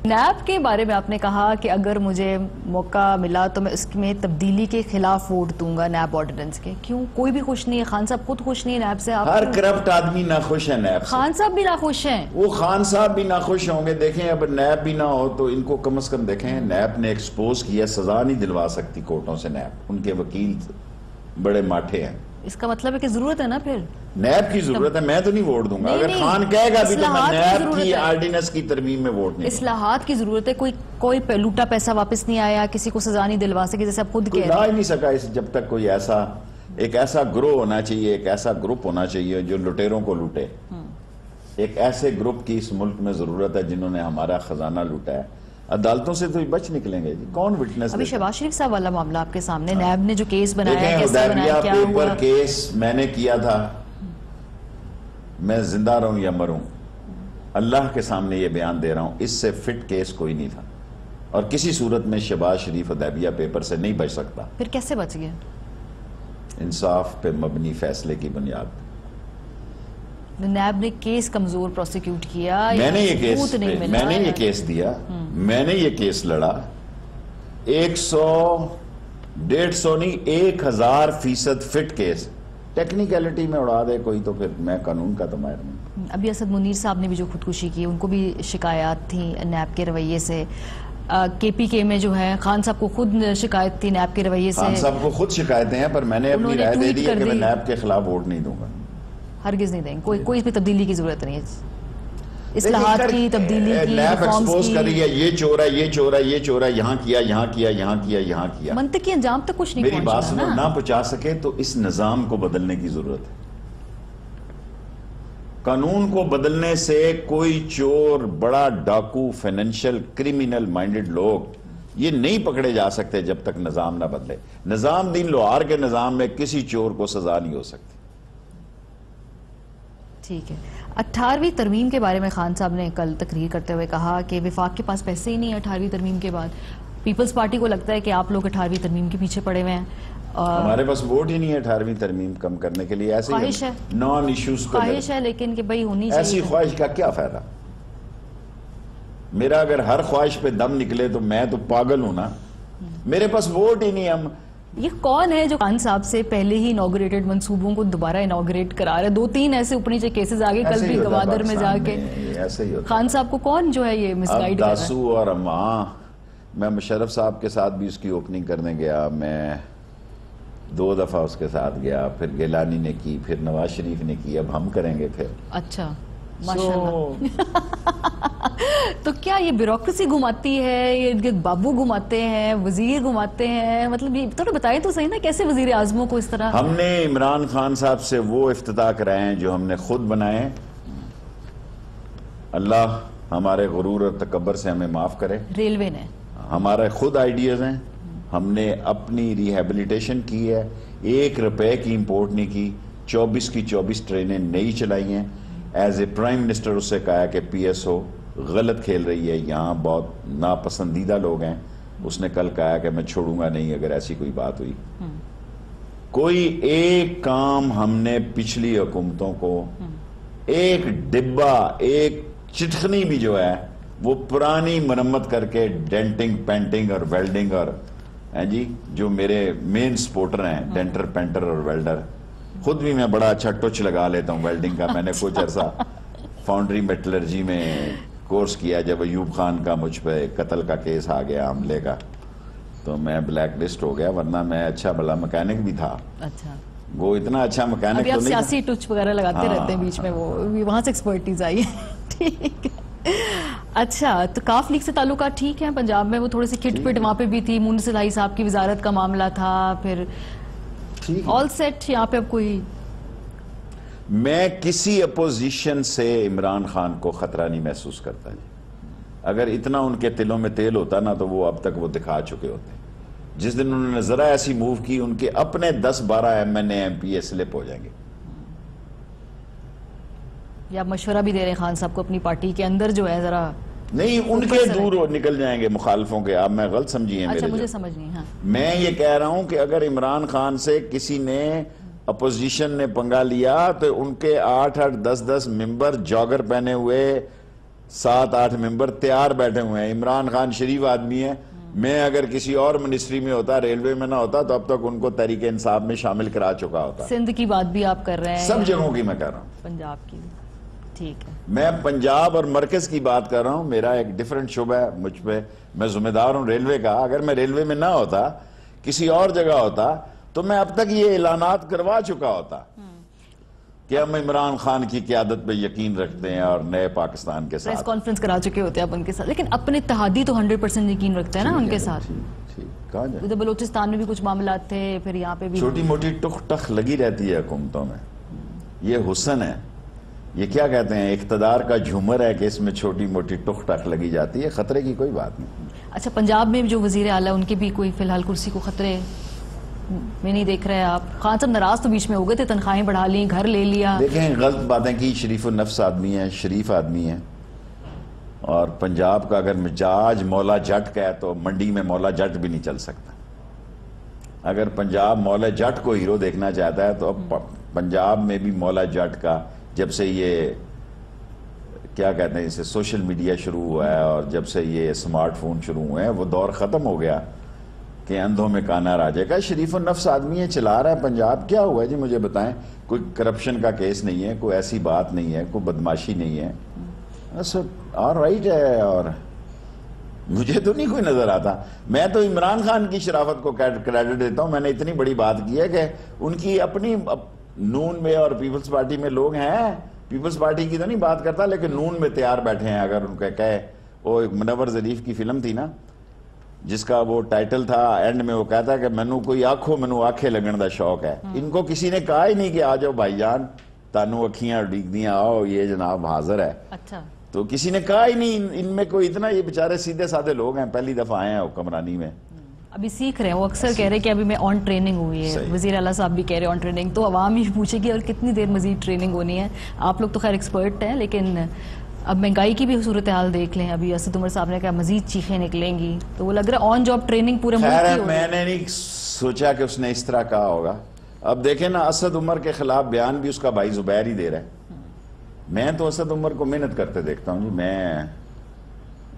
NAB کے بارے میں آپ نے کہا کہ اگر مجھے موقع ملا تو میں اس میں تبدیلی کے خلاف ووٹ دوں گا نیب آرڈیننس کے. کیوں؟ کوئی بھی خوش نہیں ہے. خان صاحب خود خوش نہیں ہے نیب سے. ہر کرپٹ آدمی ناخوش ہے نیب سے. خان صاحب بھی ناخوش ہیں. وہ خان صاحب بھی ناخوش ہوں گے. دیکھیں اب نیب بھی نہ ہو تو ان کو کم از کم دیکھیں نیب نے ایکسپوز کیا. سزا نہیں دلوا سکتی کورٹوں سے نیب. ان کے وکیل بڑے ماٹھے ہیں. اس کا مطلب ہے کہ ضرورت ہے نا پھر نیب کی ضرورت ہے. میں تو نہیں ووٹ دوں گا. اگر خان کہے گا بھی تو میں نیب کی آرڈیننس کی ترمیم میں ووٹ نہیں. اصلاحات کی ضرورت ہے. کوئی لوٹا پیسہ واپس نہیں آیا. کسی کو سزا نہیں دلوا سکے جیسے آپ خود کہہ رہے ہیں. لا ہی نہیں سکا جب تک کوئی ایک ایسا گروہ ہونا چاہیے, ایک ایسا گروپ ہونا چاہیے جو لٹیروں کو لوٹے. ایک ایسے گروپ کی اس ملک میں ضرورت ہے جنہوں نے ہمارا خزانہ لوٹا ہے. عدالتوں سے تو بچ نکلیں گے جی. کون وٹنس؟ ابھی شہباز شریف صاحب والا معاملہ آپ کے سامنے. نیب نے جو کیس بنایا ہے, کیسے بنایا, کیا ہوا؟ پیپر کیس میں نے کیا تھا. میں زندہ رہوں یا مروں, اللہ کے سامنے یہ بیان دے رہا ہوں, اس سے فٹ کیس کوئی نہیں تھا. اور کسی صورت میں شہباز شریف حدیبیہ پیپر سے نہیں بچ سکتا. پھر کیسے بچ گیا؟ انصاف پہ مبنی فیصلے کی بنیاد. نیب نے کیس کمزور پروسیکیوٹ کیا. میں نے یہ کیس دیا, میں نے یہ کیس لڑا. 100 150 نہیں 1000% فٹ کیس. ٹیکنیکلٹی میں اڑا دے کوئی تو پھر میں قانون کا تو ماہر نہیں. ابھی اسد منیر صاحب نے بھی جو خودکشی کی, ان کو بھی شکایات تھیں نیب کے رویے سے. کے پی کے میں جو ہے خان صاحب کو خود شکایت تھی نیب کے رویے سے. خان صاحب کو خود شکایتیں ہیں, پر میں نے اپنی رائے دے دی ہے کہ میں نیب کے خلاف ووٹ نہیں دوں گا. ہرگز نہیں دیں گے. کوئی بھی تبدیلی کی ضرورت نہیں ہے. اصلاحات کی, تبدیلی کی, نیب ایکسپوز کر رہی ہے یہ چور ہے, یہ چور ہے, یہ چور ہے, یہاں کیا, یہاں کیا, یہاں کیا, یہاں کیا. منطقی انجام تک کچھ نہیں میری بات سنو, نہ پہنچا سکے تو اس نظام کو بدلنے کی ضرورت ہے. قانون کو بدلنے سے کوئی چور, بڑا ڈاکو, فائنینشل کرمینل مائنڈڈ لوگ یہ نہیں پکڑے جا سکتے جب تک نظام نہ بدلے. نظام دین لوہار کے نظام میں کسی چور کو سزا نہیں ہو سکتی. ٹھیک ہے. 18ویں ترمیم کے بارے میں خان صاحب نے کل تقریر کرتے ہوئے کہا کہ وفاق کے پاس پیسے ہی نہیں ہیں 18ویں ترمیم کے بعد. پیپلز پارٹی کو لگتا ہے کہ آپ لوگ 18ویں ترمیم کے پیچھے پڑے ہوئے ہیں. ہمارے پاس ووٹ ہی نہیں ہے 18ویں ترمیم کم کرنے کے لیے. ایسے خواہش ہے, نان ایشوز کو خواہش ہے, لیکن کہ بھئی ہونی چاہیے. ایسی خواہش کا کیا فائدہ؟ میرا اگر ہر خواہش پہ دم نکلے تو میں تو پاگل ہوں نا. میرے پاس ووٹ ہی نہیں. ہم یہ کون ہے جو خان صاحب سے پہلے ہی انوگریٹڈ منصوبوں کو دوبارہ انوگریٹ کرا رہے ہیں؟ 2-3 ایسے اوپر نیچے کیسز آگے, کل بھی گوادر میں جا کے. خان صاحب کو کون جو ہے یہ مس گائیڈ کر رہا ہے؟ داسو اور اماں, میں مشرف صاحب کے ساتھ بھی اس کی اوپننگ کرنے گیا. میں 2 دفعہ اس کے ساتھ گیا, پھر گیلانی نے کی, پھر نواز شریف نے کی, اب ہم کریں گے پھر. اچھا, ماشاءاللہ. تو کیا یہ بیوروکریسی گھماتی ہے, یہ بابو گھماتے ہیں, وزیر گھماتے ہیں؟ مطلب یہ تھوڑا بتائیں تو صحیح نا, کیسے وزیر اعظموں کو اس طرح؟ ہم نے عمران خان صاحب سے وہ افتتاح کرائے ہیں جو ہم نے خود بنائے. اللہ ہمارے غرور اور تکبر سے ہمیں معاف کرے. ریلوے نے ہمارے خود آئیڈیاز ہیں. ہم نے اپنی ریہیبلیٹیشن کی ہے. 1 روپے کی امپورٹ نہیں کی. 24 کی 24 ٹرینیں نئی چلائی ہیں. ایز اے پرائم منسٹر اس سے کہا کہ پی ایس او غلط کھیل رہی ہے, یہاں بہت ناپسندیدہ لوگ ہیں. اس نے کل کہا کہ میں چھوڑوں گا نہیں اگر ایسی کوئی بات ہوئی. کوئی ایک کام ہم نے پچھلی حکومتوں کو, ایک ڈبہ, ایک چٹخنی بھی جو ہے وہ پرانی مرمت کر کے ڈینٹنگ, پینٹنگ اور ویلڈنگ, اور جی جو میرے مین سپورٹر ہیں ڈینٹر, پینٹر اور ویلڈر, خود بھی میں بڑا اچھا ٹچ لگا لیتا ہوں ویلڈنگ کا. میں نے کچھ عرصہ فاؤنڈری میٹلرجی میں کورس کیا. جب ایوب خان کا مجھ پہ قتل کا کیس آ گیا, حملے کا, تو میں بلیک لسٹ ہو گیا, ورنہ میں اچھا بھلا مکینک بھی تھا. اچھا, وہ اتنا اچھا مکینک تو نہیں. ابھی آپ سیاسی ٹچ وغیرہ لگاتے رہتے ہیں بیچ میں, وہ وہاں سے ایکسپرٹیز آئی ہے. ٹھیک ہے. اچھا, تو کاف لیگ سے تعلقات ٹھیک ہیں پنجاب میں؟ وہ تھوڑی سی کھٹ پٹ وہاں پہ بھی تھی, مونس الہی صاحب کی وزارت کا معاملہ تھا, پھر آل سیٹ یہاں پہ اب کوئی؟ میں کسی اپوزیشن سے عمران خان کو خطرہ نہیں محسوس کرتا. اگر اتنا ان کے دلوں میں تیل ہوتا نا تو وہ اب تک وہ دکھا چکے ہوتے. جس دن انہوں نے ذرا ایسی موو کی, ان کے اپنے 10-12 MNA MP سلپ ہو جائیں گے. یا مشورہ بھی دے رہے ہیں خان صاحب کو اپنی پارٹی کے اندر جو ہے ذرا نہیں, ان کے دور نکل جائیں گے مخالفوں کے. آپ میں غلط سمجھیے میرے. اچھا, مجھے سمجھ نہیں. ہاں, میں یہ کہہ رہا ہوں کہ اگر عمران خان سے کسی نے, اپوزیشن نے پنگا لیا تو ان کے 8-10 ممبر جاگر پہنے ہوئے 7-8 ممبر تیار بیٹھے ہوئے ہیں. عمران خان شریف آدمی ہے, میں اگر کسی اور منسٹری میں ہوتا, ریلوے میں نہ ہوتا, تو اب تک ان کو تحریک انصاف میں شامل کرا چکا ہوتا. سندھ کی بات بھی آپ کر رہے ہیں, سب جگہوں کی میں کر رہا ہوں, پنجاب کی. ٹھیک ہے, میں پنجاب اور مرکز کی بات کر رہا ہوں. میرا ایک ڈیفرنٹ شعبہ ہے مجھ پہ, میں ذمہ دار ہوں ریلوے کا. اگر میں ریلوے میں نہ ہوتا, کسی اور جگہ ہوتا, تو میں اب تک یہ اعلانات کروا چکا ہوتا کہ ہم عمران خان کی قیادت پہ یقین رکھتے ہیں اور نئے پاکستان کے ساتھ. پریس کانفرنس کرا چکے ہوتے ہیں آپ ان کے ساتھ, لیکن اپنے اتحادی تو 100% یقین رکھتے ہیں نا ان کے ساتھ. کہاں جائیں, ادھر بلوچستان میں بھی کچھ معاملات تھے, پھر یہاں پہ بھی چھوٹی موٹی ٹخ ٹخ لگی رہتی ہے حکومتوں میں. یہ حسن ہے, یہ کیا کہتے ہیں, اقتدار کا جھومر ہے کہ اس میں چھوٹی موٹی ٹخ ٹخ لگی جاتی ہے. خطرے کی کوئی بات نہیں. اچھا, پنجاب میں جو وزیر اعلیٰ ان کے بھی کوئی فی الحال کرسی کو خطرے میں نہیں دیکھ رہے آپ؟ خان صاحب ناراض تو بیچ میں ہو گئے تھے, تنخواہیں بڑھا لیں, گھر لے لیا. دیکھیں, غلط باتیں کی. شریف النفس آدمی ہے, شریف آدمی ہے, اور پنجاب کا اگر مزاج مولا جٹ کا ہے تو منڈی میں مولا جٹ بھی نہیں چل سکتا. اگر پنجاب مولا جٹ کو ہیرو دیکھنا چاہتا ہے تو پنجاب میں بھی مولا جٹ کا, جب سے یہ کیا کہتے ہیں اسے سوشل میڈیا شروع ہوا ہے اور جب سے یہ سمارٹ فون شروع ہوئے ہیں, وہ دور ختم ہو گیا کہ اندھوں میں کانا راجے کا. شریف النفس آدمی ہے, چلا رہا ہے پنجاب. کیا ہوا ہے جی, مجھے بتائیں. کوئی کرپشن کا کیس نہیں ہے, کوئی ایسی بات نہیں ہے, کوئی بدماشی نہیں ہے, بس آل رائٹ ہے. اور مجھے تو نہیں کوئی نظر آتا. میں تو عمران خان کی شرافت کو کریڈٹ دیتا ہوں. میں نے اتنی بڑی بات کی ہے کہ ان کی اپنی نون میں اور پیپلز پارٹی میں لوگ ہیں, پیپلز پارٹی کی تو نہیں بات کرتا, لیکن نون میں تیار بیٹھے ہیں. اگر ان کا کہے, وہ منور ظریف کی فلم تھی نا جس کا وہ ٹائٹل تھا, اینڈ میں وہ کہتا ہے کہ مینو کوئی آنکھوں مینو آنکھیں لگن دا شوق ہے. ان کو کسی نے کہا ہی نہیں کہ آ جاؤ بھائی جان, تانو اکھیاں ڈیگ دیاں آؤ, یہ جناب حاضر ہے. اچھا, تو کسی نے کہا ہی نہیں. ان میں کوئی اتنا, یہ بیچارے سیدھے سادھے لوگ ہیں, پہلی دفعہ آئے ہیں حکمرانی میں, ابھی سیکھ رہے ہیں. وہ اکثر کہہ رہے ہیں کہ ابھی میں آن ٹریننگ ہوئی ہے. وزیر اعلیٰ صاحب بھی کہہ رہے ہیں آن ٹریننگ. تو عوام ہی پوچھے گی اور کتنی دیر مزید ٹریننگ ہونی ہے. آپ لوگ تو خیر ایکسپرٹ ہیں, لیکن اب مہنگائی کی بھی صورتحال دیکھ لیں. ابھی اسد عمر صاحب نے کہا مزید چیخیں نکلیں گی, تو وہ لگ رہا ہے آن جاب ٹریننگ پورے ملک کی ہوگی. میں نے نہیں سوچا کہ اس نے اس طرح کہا ہوگا. اب دیکھیں نا, اسد عمر کے خلاف بیان بھی اس کا بھائی زبیر ہی دے رہا ہے. میں تو اسد عمر کو محنت کرتے دیکھتا ہوں جی.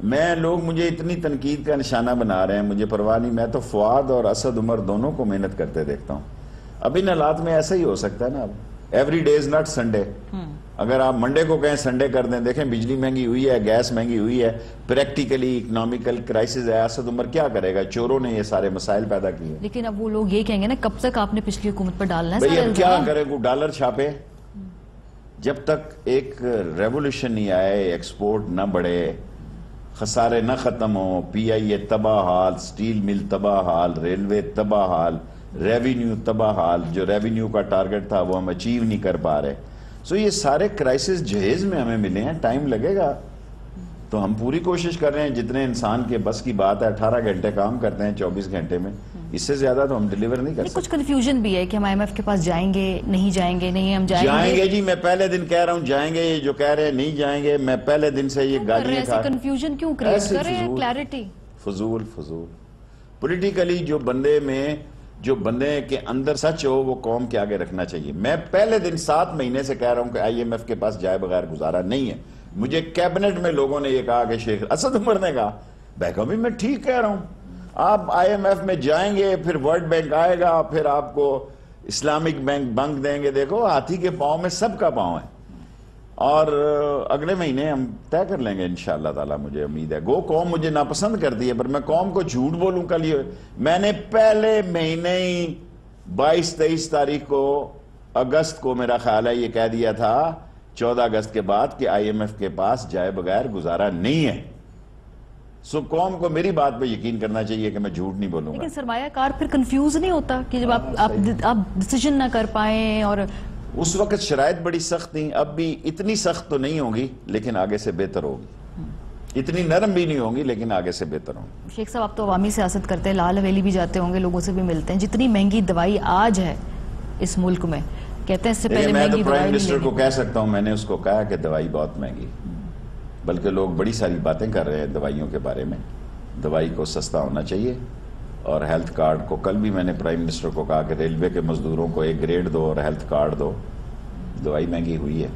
میں لوگ مجھے اتنی تنقید کا نشانہ بنا رہے ہیں, مجھے پرواہ نہیں. میں تو فواد اور اسد عمر دونوں کو محنت کرتے دیکھتا ہوں. اب ان حالات میں ایسا ہی ہو سکتا ہے نا. اب every day is not Sunday. اگر آپ منڈے کو کہیں سنڈے کر دیں, دیکھیں بجلی مہنگی ہوئی ہے, گیس مہنگی ہوئی ہے, پریکٹیکلی اکنامیکل کرائسس ہے. اسد عمر کیا کرے گا, چوروں نے یہ سارے مسائل پیدا کیے. لیکن اب وہ لوگ یہ کہیں گے نا, کب تک آپ نے پچھلی حکومت پر ڈالنا ہے. بھئی اب کیا کرے, کو ڈالر چھاپے. جب تک ایک ریولوشن نہیں آئے, ایکسپورٹ نہ بڑھے, خسارے نہ ختم ہو, پی آئی اے تباہ حال, سٹیل مل تباہ حال, ریلوے تباہ حال, ریونیو تباہ حال. جو ریونیو کا ٹارگٹ تھا وہ ہم اچیو نہیں کر پا رہے. سو یہ سارے کرائسس جہیز میں ہمیں ملے ہیں, ٹائم لگے گا. تو ہم پوری کوشش کر رہے ہیں, جتنے انسان کے بس کی بات ہے. 18 گھنٹے کام کرتے ہیں 24 گھنٹے میں, اس سے زیادہ تو ہم ڈیلیور نہیں کر سکتے. کچھ کنفیوژن بھی ہے کہ ہم IMF کے پاس جائیں گے, نہیں جائیں گے, نہیں ہم جائیں گے. جی میں پہلے دن کہہ رہا ہوں جائیں گے, یہ جو کہہ رہے ہیں نہیں جائیں گے, میں پہلے دن سے یہ گالیاں کھا. کنفیوژن کیوں کریٹ کر رہے ہیں, کلیئرٹی. فضول پولیٹیکلی جو بندے کے اندر سچ ہو وہ قوم کے آگے رکھنا چاہیے. میں پہلے دن 7 مہینے سے کہہ رہا ہوں کہ IMF کے پاس جائے بغیر گزارا نہیں ہے. مجھے کیبنٹ میں لوگوں نے یہ کہا کہ شیخ اسد عمر نے کہا, بہکا بھی میں ٹھیک کہہ رہا ہوں. آپ IMF میں جائیں گے, پھر ورلڈ بینک آئے گا, پھر آپ کو اسلامک بینک بنک دیں گے. دیکھو ہاتھی کے پاؤں میں سب کا پاؤں ہے, اور اگلے مہینے ہم طے کر لیں گے انشاءاللہ تعالی. مجھے امید ہے. گو قوم مجھے ناپسند کرتی ہے, پر میں قوم کو جھوٹ بولوں کل یہ. میں نے پہلے مہینے ہی 22-23 تاریخ کو اگست کو میرا خیال ہے یہ کہہ دیا تھا, 14 اگست کے بعد, کہ IMF کے پاس جائے بغیر گزارا نہیں ہے. سو قوم کو میری بات پہ یقین کرنا چاہیے کہ میں جھوٹ نہیں بولوں گا. لیکن سرمایہ کار پھر کنفیوز نہیں ہوتا کہ جب آپ ڈیسیجن نہ کر پائیں. اور اس وقت شرائط بڑی سخت تھیں, اب بھی اتنی سخت تو نہیں ہوگی, لیکن آگے سے بہتر ہوگی. اتنی نرم بھی نہیں ہوگی, لیکن آگے سے بہتر ہوگی. شیخ صاحب آپ تو عوامی سیاست کرتے ہیں, لال حویلی بھی جاتے ہوں گے, لوگوں سے بھی ملتے ہیں. جتنی مہنگی دوائی آج ہے اس ملک میں, کہتے ہیں اس سے پہلے میں تو مہنگی پرائم دوائی منسٹر کو کہہ سکتا ہوں, میں نے اس کو کہا کہ دوائی بہت مہنگی, بلکہ لوگ بڑی ساری باتیں کر رہے ہیں دوائیوں کے بارے میں. دوائی کو سستا ہونا چاہیے, اور ہیلتھ کارڈ کو, کل بھی میں نے پرائم منسٹر کو کہا کہ ریلوے کے مزدوروں کو ایک گریڈ دو اور ہیلتھ کارڈ دو. دوائی مہنگی ہوئی ہے.